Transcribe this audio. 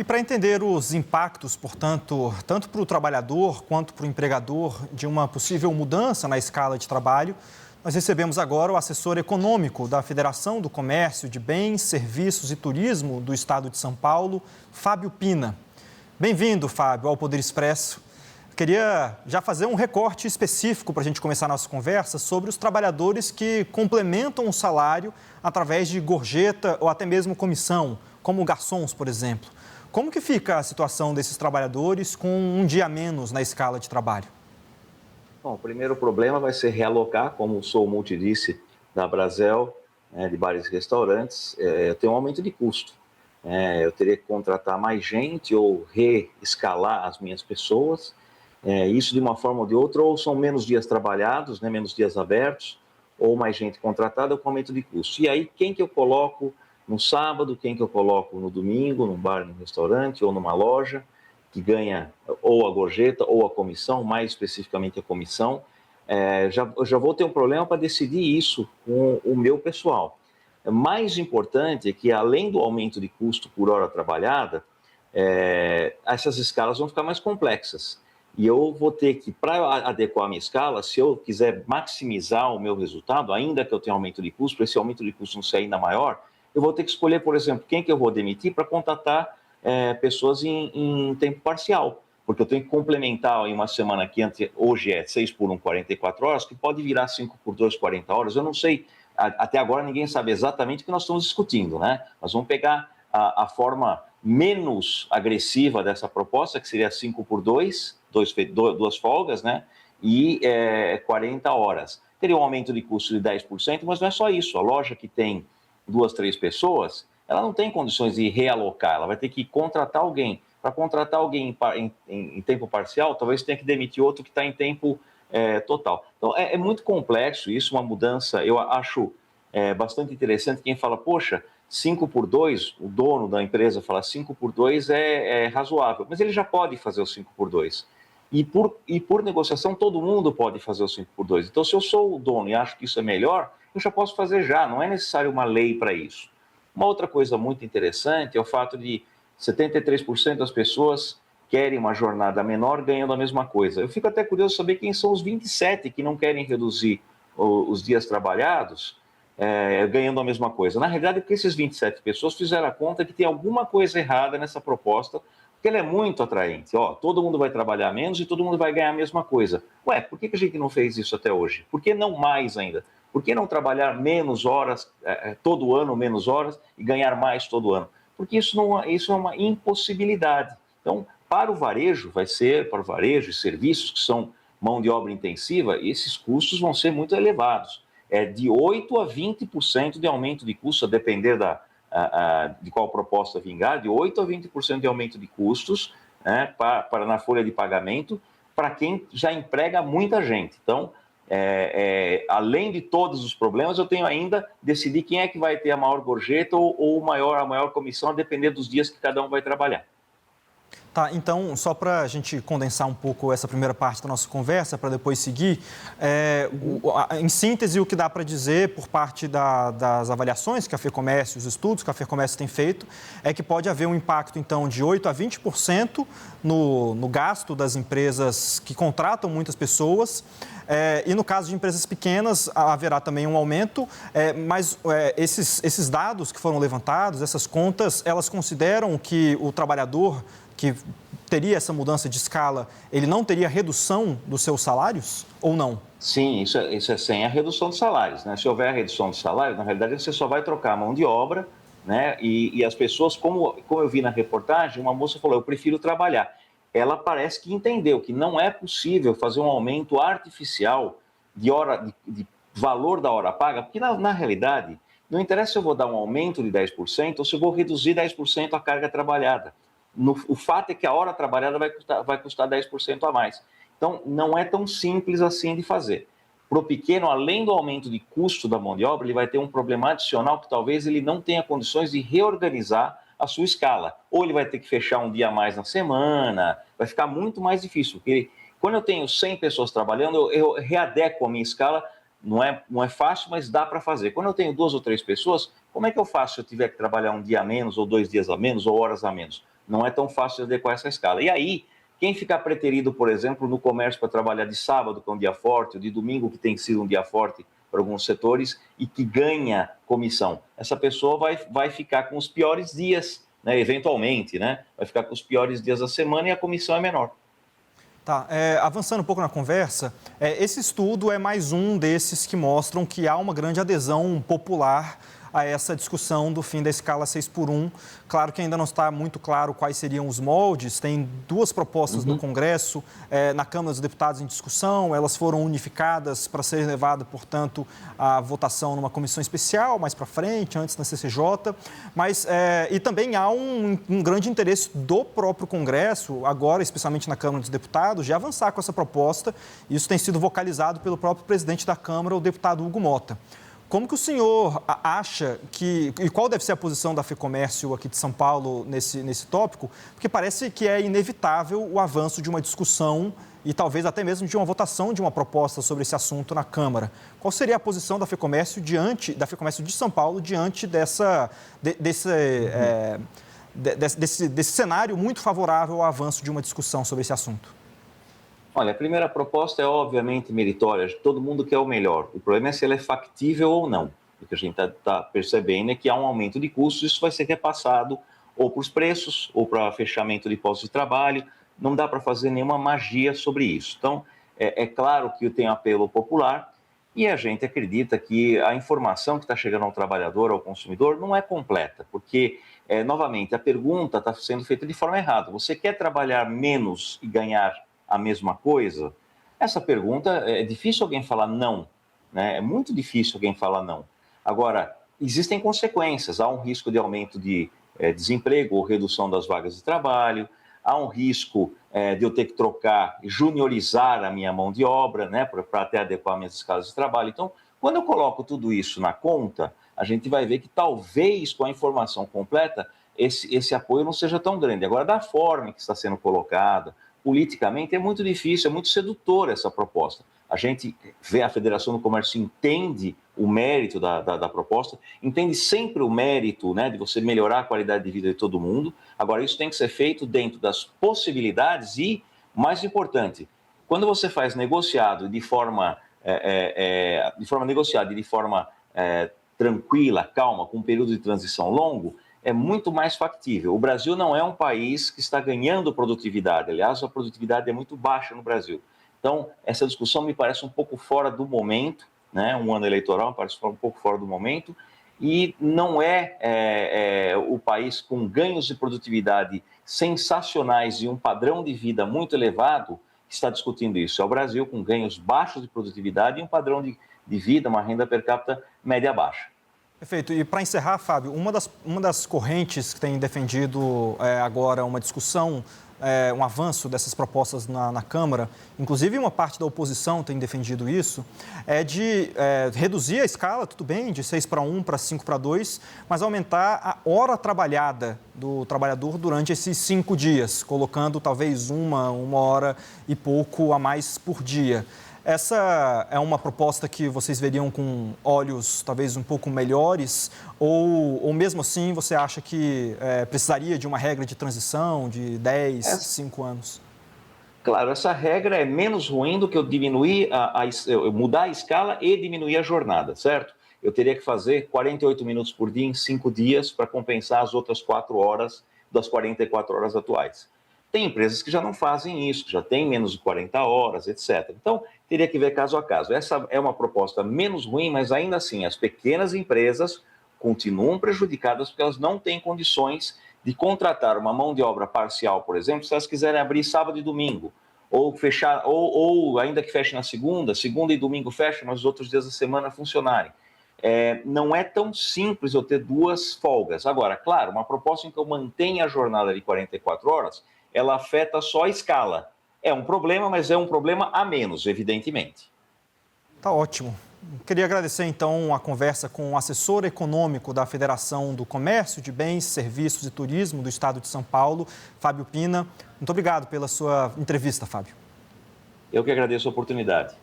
E para entender os impactos, portanto, tanto para o trabalhador quanto para o empregador de uma possível mudança na escala de trabalho, nós recebemos agora o assessor econômico da Federação do Comércio de Bens, Serviços e Turismo do Estado de São Paulo, Fábio Pina. Bem-vindo, Fábio, ao Poder Expresso. Queria já fazer um recorte específico para a gente começar a nossa conversa sobre os trabalhadores que complementam o salário através de gorjeta ou até mesmo comissão, como garçons, por exemplo. Como que fica a situação desses trabalhadores com um dia a menos na escala de trabalho? Bom, o primeiro problema vai ser realocar, como o Sou Multi disse, da Brasel, de bares e restaurantes, tem um aumento de custo. Eu teria que contratar mais gente ou reescalar as minhas pessoas, isso de uma forma ou de outra, ou são menos dias trabalhados, menos dias abertos, ou mais gente contratada, com aumento de custo. E aí, quem que eu coloco no sábado, quem que eu coloco no domingo, num bar, num restaurante ou numa loja, que ganha ou a gorjeta ou a comissão, mais especificamente a comissão, eu já vou ter um problema para decidir isso com o meu pessoal. Mais importante é que, além do aumento de custo por hora trabalhada, essas escalas vão ficar mais complexas. E eu vou ter que, para adequar a minha escala, se eu quiser maximizar o meu resultado, ainda que eu tenha aumento de custo, para esse aumento de custo não ser ainda maior, eu vou ter que escolher, por exemplo, quem que eu vou demitir para contratar pessoas em tempo parcial, porque eu tenho que complementar em uma semana que hoje é 6 por 1, 44 horas, que pode virar 5 por 2, 40 horas, eu não sei, até agora ninguém sabe exatamente o que nós estamos discutindo, né? Nós vamos pegar a forma menos agressiva dessa proposta, que seria 5 por 2, duas folgas, né? E 40 horas. Teria um aumento de custo de 10%, mas não é só isso, a loja que tem 2, 3 pessoas, ela não tem condições de realocar, ela vai ter que contratar alguém. Para contratar alguém em tempo parcial, talvez tenha que demitir outro que está em tempo total. Então, é muito complexo isso, uma mudança, eu acho bastante interessante quem fala, poxa, 5 por 2, o dono da empresa fala 5 por 2 é razoável, mas ele já pode fazer o 5 por 2. E por negociação, todo mundo pode fazer o 5 por 2. Então, se eu sou o dono e acho que isso é melhor, eu já posso fazer já, não é necessário uma lei para isso. Uma outra coisa muito interessante é o fato de 73% das pessoas querem uma jornada menor ganhando a mesma coisa. Eu fico até curioso de saber quem são os 27 que não querem reduzir os dias trabalhados ganhando a mesma coisa. Na realidade, porque esses 27 pessoas fizeram a conta que tem alguma coisa errada nessa proposta, porque ela é muito atraente. Todo mundo vai trabalhar menos e todo mundo vai ganhar a mesma coisa. Ué, por que a gente não fez isso até hoje? Por que não mais ainda? Por que não trabalhar menos horas, todo ano menos horas, e ganhar mais todo ano? Porque isso é uma impossibilidade. Então, para o varejo e serviços que são mão de obra intensiva, esses custos vão ser muito elevados. De 8% a 20% de aumento de custo, a depender de qual proposta vingar, de 8% a 20% de aumento de custos, né, para na folha de pagamento, para quem já emprega muita gente. Então, além de todos os problemas, eu tenho ainda decidir quem é que vai ter a maior gorjeta ou a maior comissão, a depender dos dias que cada um vai trabalhar. Tá, então, só para a gente condensar um pouco essa primeira parte da nossa conversa, para depois seguir, em síntese, o que dá para dizer por parte das avaliações que a FEComércio, os estudos que a FEComércio tem feito, é que pode haver um impacto, então, de 8% a 20% no gasto das empresas que contratam muitas pessoas, e no caso de empresas pequenas, haverá também um aumento, mas esses dados que foram levantados, essas contas, elas consideram que o trabalhador que teria essa mudança de escala, ele não teria redução dos seus salários ou não? Sim, isso é sem a redução de salários, né? Se houver a redução de salário, na realidade você só vai trocar a mão de obra, né? E as pessoas, como eu vi na reportagem, uma moça falou, eu prefiro trabalhar. Ela parece que entendeu que não é possível fazer um aumento artificial de valor da hora paga, porque na realidade, não interessa se eu vou dar um aumento de 10% ou se eu vou reduzir 10% a carga trabalhada. O fato é que a hora trabalhada vai custar 10% a mais. Então, não é tão simples assim de fazer. Para o pequeno, além do aumento de custo da mão de obra, ele vai ter um problema adicional que talvez ele não tenha condições de reorganizar a sua escala. Ou ele vai ter que fechar um dia a mais na semana, vai ficar muito mais difícil. Porque quando eu tenho 100 pessoas trabalhando, eu readequo a minha escala. Não é fácil, mas dá para fazer. Quando eu tenho 2 ou 3 pessoas, como é que eu faço se eu tiver que trabalhar um dia a menos, ou 2 dias a menos, ou horas a menos? não é tão fácil de adequar essa escala. E aí, quem ficar preterido, por exemplo, no comércio para trabalhar de sábado, que é um dia forte, ou de domingo, que tem sido um dia forte para alguns setores, e que ganha comissão, essa pessoa vai ficar com os piores dias, né, eventualmente, né? Vai ficar com os piores dias da semana e a comissão é menor. Tá, avançando um pouco na conversa, esse estudo é mais um desses que mostram que há uma grande adesão popular a essa discussão do fim da escala 6x1. Claro que ainda não está muito claro quais seriam os moldes, tem duas propostas no Congresso, na Câmara dos Deputados em discussão, elas foram unificadas para ser levada, portanto, à votação numa comissão especial, mais para frente, antes na CCJ, mas, e também há um grande interesse do próprio Congresso, agora, especialmente na Câmara dos Deputados, de avançar com essa proposta. Isso tem sido vocalizado pelo próprio presidente da Câmara, o deputado Hugo Mota. Como que o senhor acha e qual deve ser a posição da FEComércio aqui de São Paulo nesse tópico? Porque parece que é inevitável o avanço de uma discussão e talvez até mesmo de uma votação de uma proposta sobre esse assunto na Câmara. Qual seria a posição da FEComércio de São Paulo diante desse cenário muito favorável ao avanço de uma discussão sobre esse assunto? Olha, a primeira proposta é obviamente meritória, todo mundo quer o melhor. O problema é se ela é factível ou não. O que a gente está percebendo é que há um aumento de custos, isso vai ser repassado ou para os preços ou para fechamento de postos de trabalho. Não dá para fazer nenhuma magia sobre isso. Então, é claro que tem apelo popular e a gente acredita que a informação que está chegando ao trabalhador, ao consumidor, não é completa, porque, novamente, a pergunta está sendo feita de forma errada. Você quer trabalhar menos e ganhar a mesma coisa? Essa pergunta, é difícil alguém falar não, né? É muito difícil alguém falar não. Agora, existem consequências, há um risco de aumento de desemprego ou redução das vagas de trabalho, há um risco de eu ter que trocar, juniorizar a minha mão de obra, né, para até adequar minhas escalas de trabalho. Então, quando eu coloco tudo isso na conta, a gente vai ver que talvez com a informação completa, esse apoio não seja tão grande. Agora, da forma que está sendo colocada, politicamente é muito difícil, é muito sedutora essa proposta. A gente vê, a Federação do Comércio entende o mérito da proposta, entende sempre o mérito, né, de você melhorar a qualidade de vida de todo mundo. Agora, isso tem que ser feito dentro das possibilidades e, mais importante, quando você faz negociado de forma negociada e de forma tranquila, calma, com um período de transição longo, é muito mais factível. O Brasil não é um país que está ganhando produtividade, aliás, a produtividade é muito baixa no Brasil. Então, essa discussão me parece um pouco fora do momento, né? Um ano eleitoral me parece um pouco fora do momento, e não é o país com ganhos de produtividade sensacionais e um padrão de vida muito elevado que está discutindo isso. É o Brasil com ganhos baixos de produtividade e um padrão de vida, uma renda per capita média baixa. Perfeito. E para encerrar, Fábio, uma das correntes que tem defendido agora uma discussão, um avanço dessas propostas na Câmara, inclusive uma parte da oposição tem defendido isso, é de reduzir a escala, tudo bem, de 6x1 para 5x2, mas aumentar a hora trabalhada do trabalhador durante esses 5 dias, colocando talvez uma hora e pouco a mais por dia. Essa é uma proposta que vocês veriam com olhos talvez um pouco melhores ou mesmo assim você acha que precisaria de uma regra de transição de 10, 5 anos? Claro, essa regra é menos ruim do que eu diminuir eu mudar a escala e diminuir a jornada, certo? Eu teria que fazer 48 minutos por dia em 5 dias para compensar as outras 4 horas das 44 horas atuais. Tem empresas que já não fazem isso, que já têm menos de 40 horas, etc. Então, teria que ver caso a caso. Essa é uma proposta menos ruim, mas ainda assim, as pequenas empresas continuam prejudicadas porque elas não têm condições de contratar uma mão de obra parcial, por exemplo, se elas quiserem abrir sábado e domingo, ou fechar, ou ainda que feche na segunda e domingo fecha, mas os outros dias da semana funcionarem. Não é tão simples eu ter 2 folgas. Agora, claro, uma proposta em que eu mantenha a jornada de 44 horas, ela afeta só a escala. É um problema, mas é um problema a menos, evidentemente. Tá ótimo. Queria agradecer, então, a conversa com o assessor econômico da Federação do Comércio, de Bens, Serviços e Turismo do Estado de São Paulo, Fábio Pina. Muito obrigado pela sua entrevista, Fábio. Eu que agradeço a oportunidade.